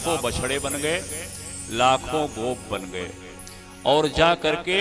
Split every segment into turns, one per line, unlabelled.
लाखों बछड़े बन गए, लाखों गोप बन गए, और जा करके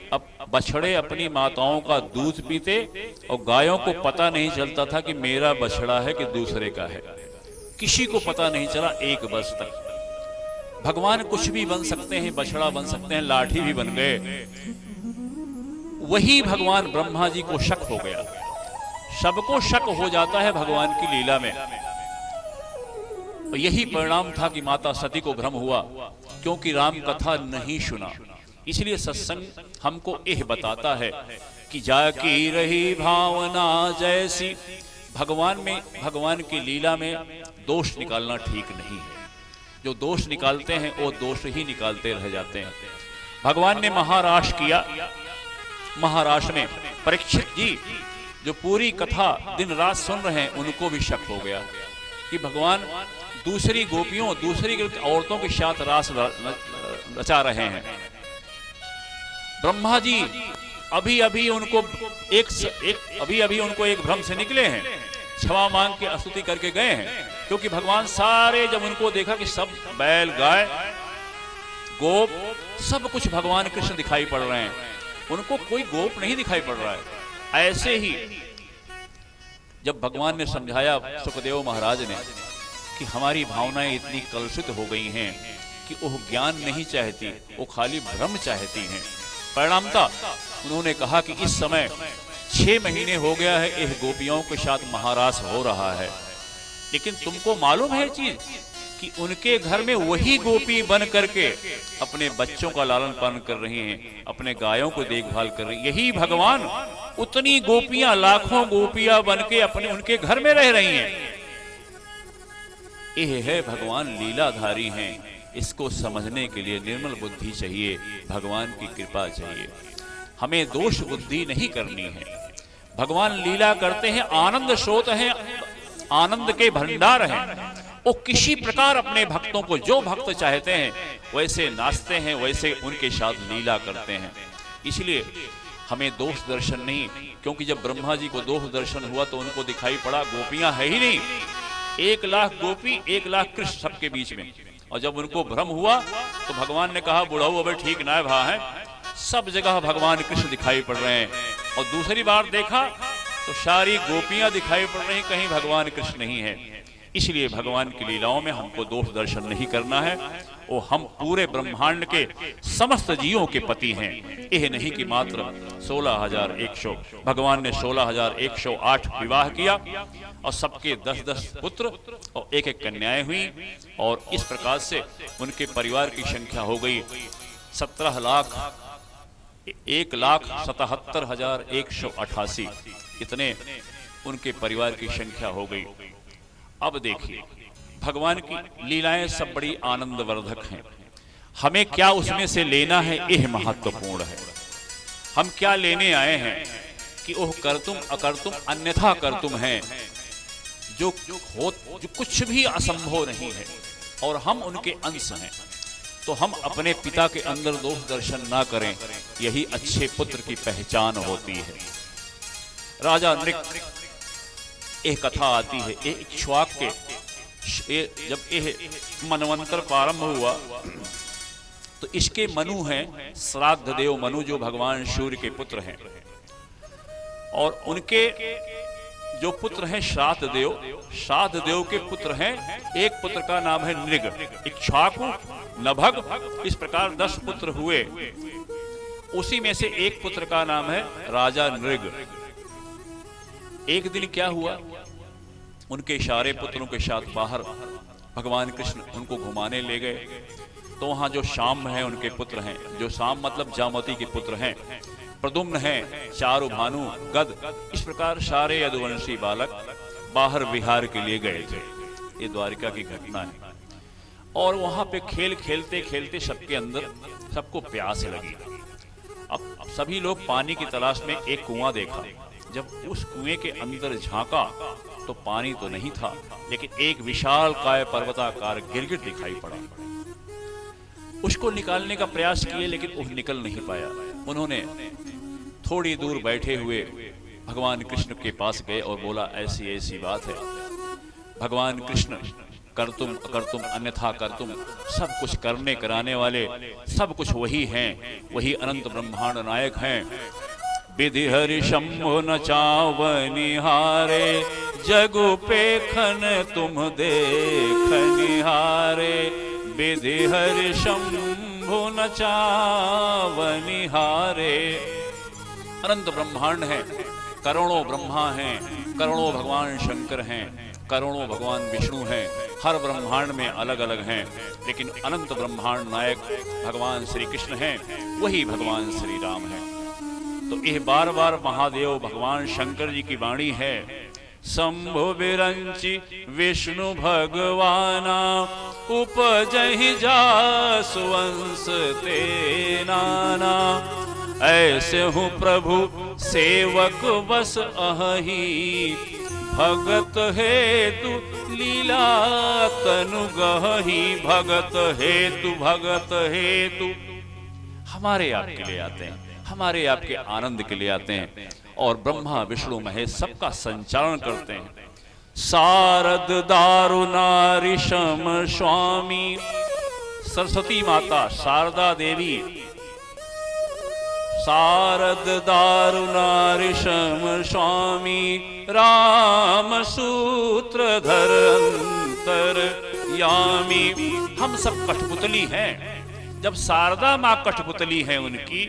अब बछड़े अपनी माताओं का दूध पीते और गायों को पता नहीं चलता था कि मेरा बछड़ा है कि दूसरे का है। किसी को पता नहीं चला 1 वर्ष तक। भगवान कुछ भी बन सकते हैं, बछड़ा बन सकते हैं, लाठी भी बन गए। वही भगवान ब्रह्मा जी को शक हो गया। सबको शक हो जाता है भगवान की लीला में। और यही परिणाम था कि माता सती को भ्रम हुआ, क्योंकि राम कथा नहीं सुना। इसलिए सत्संग हमको यह बताता है कि जाकी रही भावना जैसी। भगवान में, भगवान की लीला में दोष निकालना ठीक नहीं है। जो दोष निकालते हैं वो दोष ही निकालते रह जाते हैं। भगवान ने महाराश किया। महाराष्ट्र में परीक्षित जी जो पूरी कथा दिन रात सुन रहे हैं, उनको भी शक हो गया कि भगवान दूसरी गोपियों, दूसरी औरतों के साथ रास रचा रहे हैं। ब्रह्मा जी अभी अभी उनको एक भ्रम से निकले हैं, क्षमा मांग के स्तुति करके गए हैं। क्योंकि भगवान सारे, जब उनको देखा कि सब बैल, गाय, गोप, सब कुछ भगवान कृष्ण दिखाई पड़ रहे हैं, उनको कोई गोप नहीं दिखाई पड़ रहा है। ऐसे ही जब भगवान ने समझाया सुखदेव महाराज ने कि हमारी भावनाएं इतनी कलुषित हो गई हैं कि वो ज्ञान नहीं चाहती, वो खाली भ्रम चाहती हैं। परिणामता उन्होंने कहा कि इस समय 6 महीने हो गया है यह गोपियों के साथ महारास हो रहा है, लेकिन तुमको मालूम है चीज कि उनके घर में वही गोपी बन करके अपने बच्चों का लालन पालन कर रही हैं, अपने गायों को देखभाल कर रही हैं। यही भगवान उतनी गोपियां, लाखों गोपियां बन के अपने उनके घर में रह रही हैं। यह है भगवान लीलाधारी हैं। इसको समझने के लिए निर्मल बुद्धि चाहिए, भगवान की कृपा चाहिए। हमें दोष बुद्धि नहीं करनी है। भगवान लीला करते हैं, आनंद स्रोत हैं, आनंद के भंडार हैं। वो किसी प्रकार अपने भक्तों को, जो भक्त चाहते हैं वैसे नाचते हैं, वैसे उनके साथ लीला करते हैं। इसलिए हमें दोष दर्शन नहीं, क्योंकि जब ब्रह्मा जी को दोष दर्शन हुआ तो उनको दिखाई पड़ा गोपियां है ही नहीं। 1 लाख गोपी, 1 लाख कृष्ण सबके बीच में। और जब उनको भ्रम हुआ तो भगवान ने कहा, बुढ़ाऊ अब ठीक ना भा है, सब जगह भगवान कृष्ण दिखाई पड़ रहे हैं। और दूसरी बार देखा तो सारी गोपियां दिखाई पड़ रही, कहीं भगवान कृष्ण नहीं है। इसलिए भगवान की लीलाओं में हमको दोष दर्शन नहीं करना है। वो हम पूरे ब्रह्मांड के समस्त जीवों के पति हैं। यह नहीं कि मात्र 16,100, भगवान ने 16,108 विवाह किया और सबके 10-10 पुत्र और 1-1 कन्याएं हुई। और इस प्रकार से उनके परिवार की संख्या हो गई 1,77,188। इतने उनके परिवार की संख्या हो गई। अब देखिए, भगवान की लीलाएं सब बड़ी आनंदवर्धक हैं। हमें क्या उसमें से लेना है, यह महत्वपूर्ण है। हम क्या लेने आए हैं कि ओह करतुम अकर्तुम अन्यथा करतुम है, जो कुछ भी असंभव नहीं है और हम उनके अंश हैं। तो हम अपने पिता के अंदर दोष दर्शन ना करें, यही अच्छे पुत्र की पहचान होती है। राजा नृक, एक कथा आती है, एक इक्ष्वाक के जब यह मनवंतर प्रारंभ हुआ तो इसके मनु हैं, श्राद्ध देव मनु, जो भगवान सूर्य के पुत्र हैं। और उनके जो पुत्र हैं श्राद्ध देव के पुत्र हैं। एक पुत्र का नाम है नृग, इक्ष्वाकु, नभग, इस प्रकार 10 पुत्र हुए। उसी में से एक पुत्र का नाम है राजा नृग। एक दिन क्या हुआ, उनके सारे पुत्रों के साथ बाहर भगवान कृष्ण उनको घुमाने ले गए। तो वहां जो शाम है उनके पुत्र हैं, जो शाम मतलब जामवती के पुत्र हैं, प्रद्युम्न हैं, चारु भानु, गद, इस प्रकार सारे यदुवंशी बालक बाहर विहार के लिए गए थे। ये द्वारिका की घटना है। और वहां पे खेल खेलते खेलते सबके अंदर सबको प्यास लगी। अब सभी लोग पानी की तलाश में एक कुआं देखा। जब उस कुएं के अंदर झांका तो पानी तो नहीं था, लेकिन एक विशाल काय पर्वताकार गिरगिट दिखाई पड़ा। उसको निकालने का प्रयास किए, लेकिन वो निकल नहीं पाया। उन्होंने थोड़ी दूर बैठे हुए भगवान कृष्ण के पास गए और बोला, ऐसी ऐसी बात है। भगवान कृष्ण कर्तुम अकर्तुम अन्यथा कर्तुम, सब कुछ करने कराने वाले सब कुछ वही हैं, वही अनंत ब्रह्मांड नायक हैं। विधि हरि शंभु न चावनिहारे, जगु पेखन तुम देखनिहारे। विधि हरि शंभु न चावनिहारे। अनंत ब्रह्मांड है, करोड़ों ब्रह्मा हैं, करोड़ों भगवान शंकर हैं, करोड़ों भगवान विष्णु हैं, हर ब्रह्मांड में अलग अलग हैं, लेकिन अनंत ब्रह्मांड नायक भगवान श्री कृष्ण हैं, वही भगवान श्री राम हैं। तो यह बार बार महादेव भगवान शंकर जी की वाणी है। शंभु बिरंचि विष्णु भगवाना, उपजहि जासु वंश ते नाना। ऐसे हूँ प्रभु सेवक बस अहि, भगत हेतु लीला तनु गहि। भगत हेतु हमारे आपके लिए आते हैं, हमारे आपके आनंद के लिए आते हैं, और ब्रह्मा विष्णु महेश सबका संचालन करते हैं। शारद दारुनारी शम स्वामी, सरस्वती माता शारदा देवी, शारद दारुनारी शम स्वामी, राम सूत्रधर अंतरयामी। हम सब कठपुतली हैं, जब शारदा माँ कठपुतली है उनकी,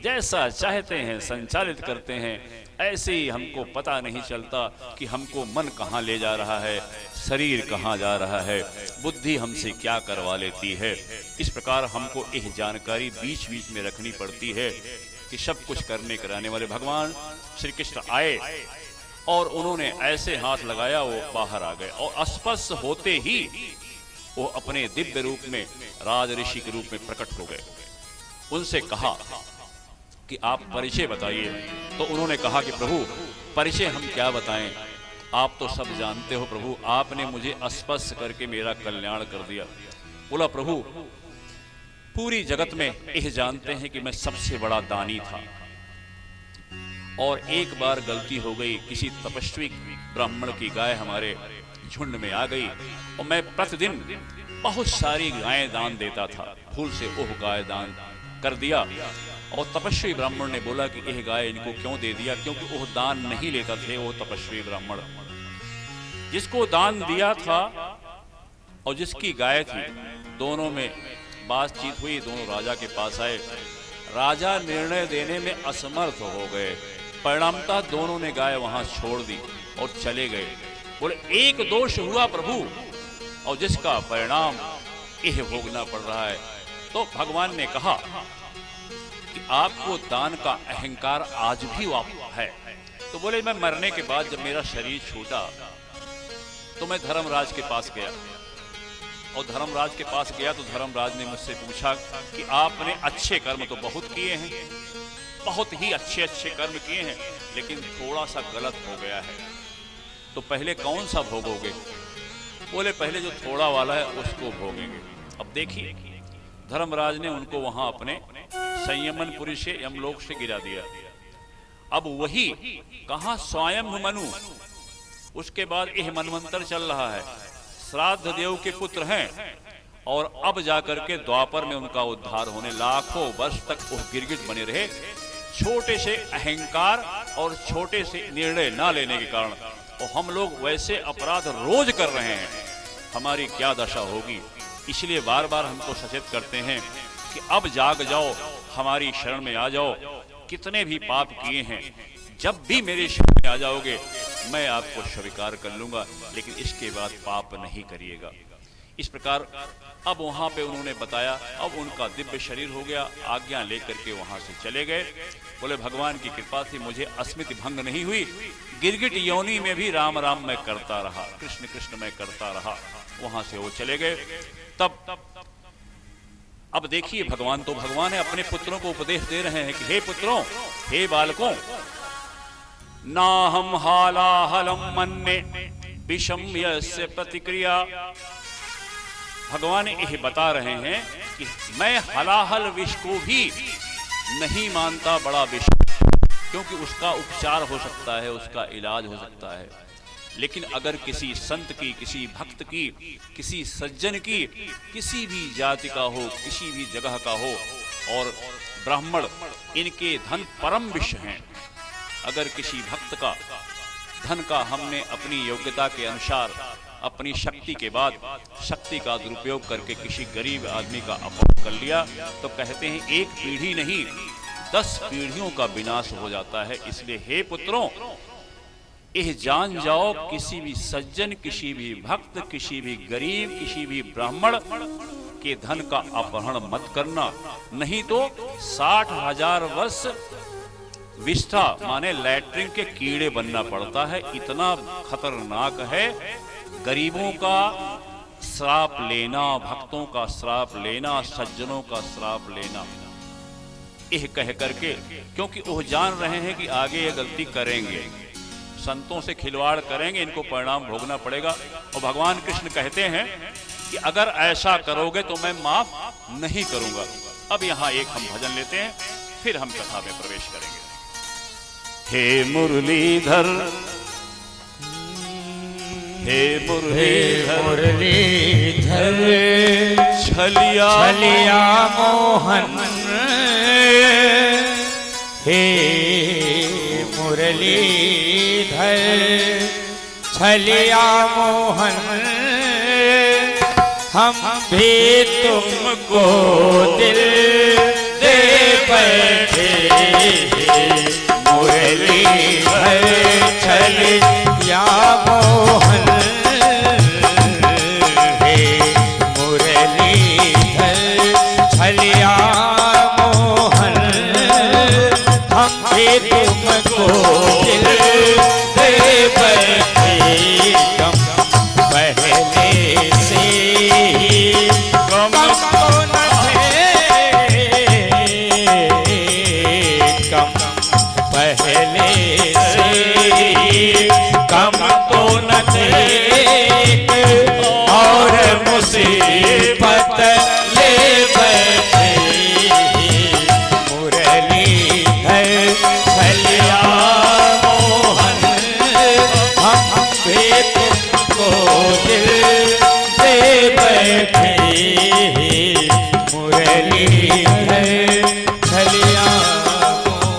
जैसा चाहते हैं संचालित करते हैं। ऐसे ही हमको पता नहीं चलता कि हमको मन कहाँ ले जा रहा है, शरीर कहाँ जा रहा है, बुद्धि हमसे क्या करवा लेती है। इस प्रकार हमको यह जानकारी बीच बीच में रखनी पड़ती है कि सब कुछ करने कराने वाले भगवान श्री कृष्ण आए और उन्होंने ऐसे हाथ लगाया, वो बाहर आ गए, और स्पर्श होते ही वो अपने दिव्य रूप में राज ऋषि के रूप में प्रकट हो गए। उनसे कहा कि आप परिचय बताइए। तो उन्होंने कहा कि प्रभु परिचय हम क्या बताएं, आप तो सब जानते हो प्रभु, आपने मुझे स्पर्श करके मेरा कल्याण कर दिया। बोला प्रभु पूरी जगत में यह जानते हैं कि मैं सबसे बड़ा दानी था, और एक बार गलती हो गई, किसी तपस्वी ब्राह्मण की गाय हमारे झुंड में आ गई, और मैं प्रतिदिन बहुत सारी गायें दान देता था, भूल से ओह गाय दान कर दिया। और तपस्वी ब्राह्मण ने बोला कि यह गाय इनको क्यों दे दिया, क्योंकि वो दान नहीं लेता थे। वो तपस्वी ब्राह्मण जिसको दान दिया था और जिसकी गाय थी, दोनों में बातचीत हुई, दोनों राजा के पास आए। राजा निर्णय देने में असमर्थ हो गए, परिणामतः दोनों ने गाय वहां छोड़ दी और चले गए। बोले एक दोष हुआ प्रभु, और जिसका परिणाम यह भोगना पड़ रहा है। तो भगवान ने कहा कि आपको दान का अहंकार आज भी है। तो बोले मैं मरने के बाद जब मेरा शरीर छूटा तो मैं धर्मराज के पास गया, और धर्मराज के पास गया तो धर्मराज ने मुझसे पूछा कि आपने अच्छे कर्म तो बहुत किए हैं, बहुत ही अच्छे कर्म किए हैं, लेकिन थोड़ा सा गलत हो गया है, तो पहले कौन सा भोगोगे? बोले पहले जो थोड़ा वाला है उसको भोगेंगे। अब देखिए धर्मराज ने उनको वहां अपने संयमनपुरी से यमलोक से गिरा दिया। अब वही कहां स्वयं मनु, उसके बाद यह मनवंतर चल रहा है, श्राद्ध देव के पुत्र हैं, और अब जाकर के द्वापर में उनका उद्धार होने, लाखों वर्ष तक वो गिरगिट बने रहे, छोटे से अहंकार और छोटे से निर्णय ना लेने के कारण। और हम लोग वैसे अपराध रोज कर रहे हैं, हमारी क्या दशा होगी। इसलिए बार बार हमको सचेत करते हैं कि अब जाग जाओ, हमारी शरण में आ जाओ। कितने भी पाप किए हैं, जब भी मेरे शरण में आ जाओगे मैं आपको स्वीकार कर लूंगा, लेकिन इसके बाद पाप नहीं करिएगा। इस प्रकार अब वहां पे उन्होंने बताया, अब उनका दिव्य शरीर हो गया, आज्ञा लेकर के वहां से चले गए। बोले भगवान की कृपा से मुझे अस्मित भंग नहीं हुई, गिरगिट योनि में भी राम राम मैं करता रहा, कृष्ण कृष्ण मैं करता रहा। वहां से वो चले गए। तब अब देखिए भगवान तो भगवान है, अपने पुत्रों को उपदेश दे रहे हैं कि हे पुत्रों, हे बालकों, ना हम हालाहलम मन्ने विषम यस्य प्रतिक्रिया। भगवान यह बता रहे हैं कि मैं हलाहल विष को भी नहीं मानता बड़ा विष, क्योंकि उसका उपचार हो सकता है, उसका इलाज हो सकता है। लेकिन अगर किसी संत की, किसी भक्त की, किसी सज्जन की, किसी भी जाति का हो, किसी भी जगह का हो, और ब्राह्मण इनके धन परम विषय हैं, अगर किसी भक्त का धन का हमने अपनी योग्यता के अनुसार, अपनी शक्ति के बाद शक्ति का दुरुपयोग करके किसी गरीब आदमी का अपहरण कर लिया, तो कहते हैं एक पीढ़ी नहीं 10 पीढ़ियों का विनाश हो जाता है। इसलिए हे पुत्रों, यह जान जाओ, किसी भी सज्जन, किसी भी भक्त, किसी भी गरीब, किसी भी ब्राह्मण के धन का अपहरण मत करना, नहीं तो 60,000 वर्ष विष्ठा माने लैट्रिन के कीड़े बनना पड़ता है। इतना खतरनाक है गरीबों का श्राप लेना, भक्तों का श्राप लेना, सज्जनों का श्राप लेना। यह कह करके, क्योंकि वो जान रहे हैं कि आगे ये गलती करेंगे, संतों से खिलवाड़ करेंगे, इनको परिणाम भोगना पड़ेगा। और भगवान कृष्ण कहते हैं कि अगर ऐसा करोगे तो मैं माफ नहीं करूंगा। अब यहाँ एक हम भजन लेते हैं, फिर हम कथा में प्रवेश करेंगे। हे मुरलीधर, हे मुरलीधर, छलिया
मोहन, हे मुरलीधर छलिया मोहन, हम भी तुमको दिल दे बैठे। मुरलीधर छलिया मोहन, हे मुरलीधर छलिया मोहन, हम भी तुमको दिल दे बैठे। कम पहले से कम तो न थे, कम पहले से कम तो न थे, और मुसीबत ले बैठे। मुरलीधर छलिया मोहन, हम भी तुमको दिल दे बैठे। मुरलीधर छलिया मुरलीधर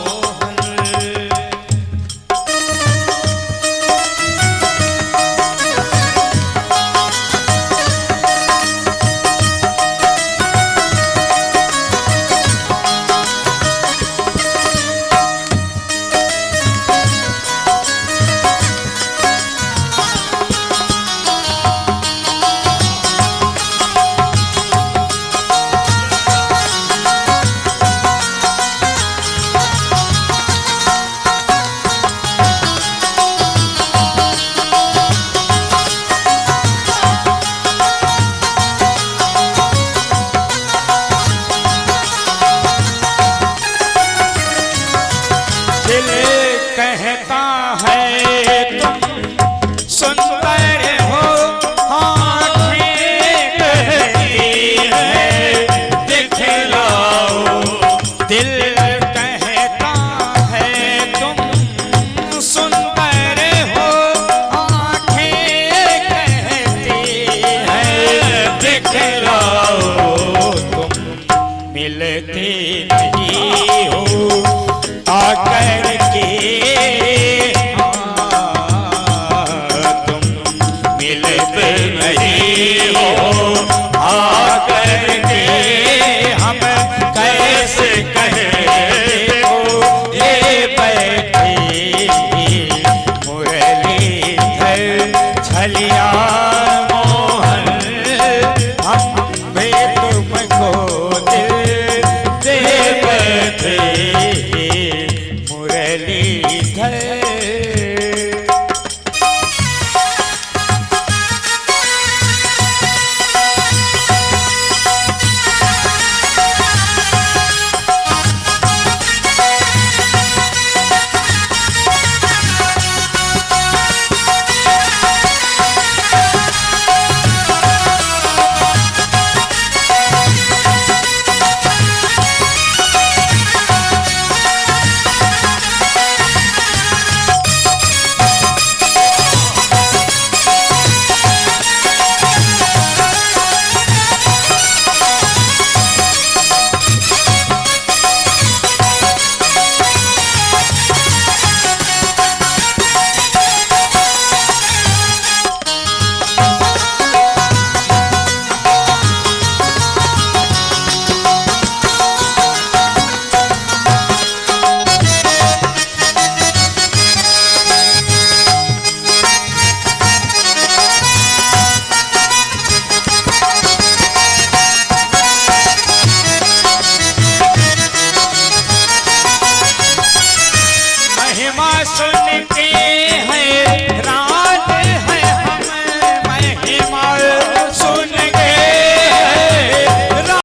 सुन के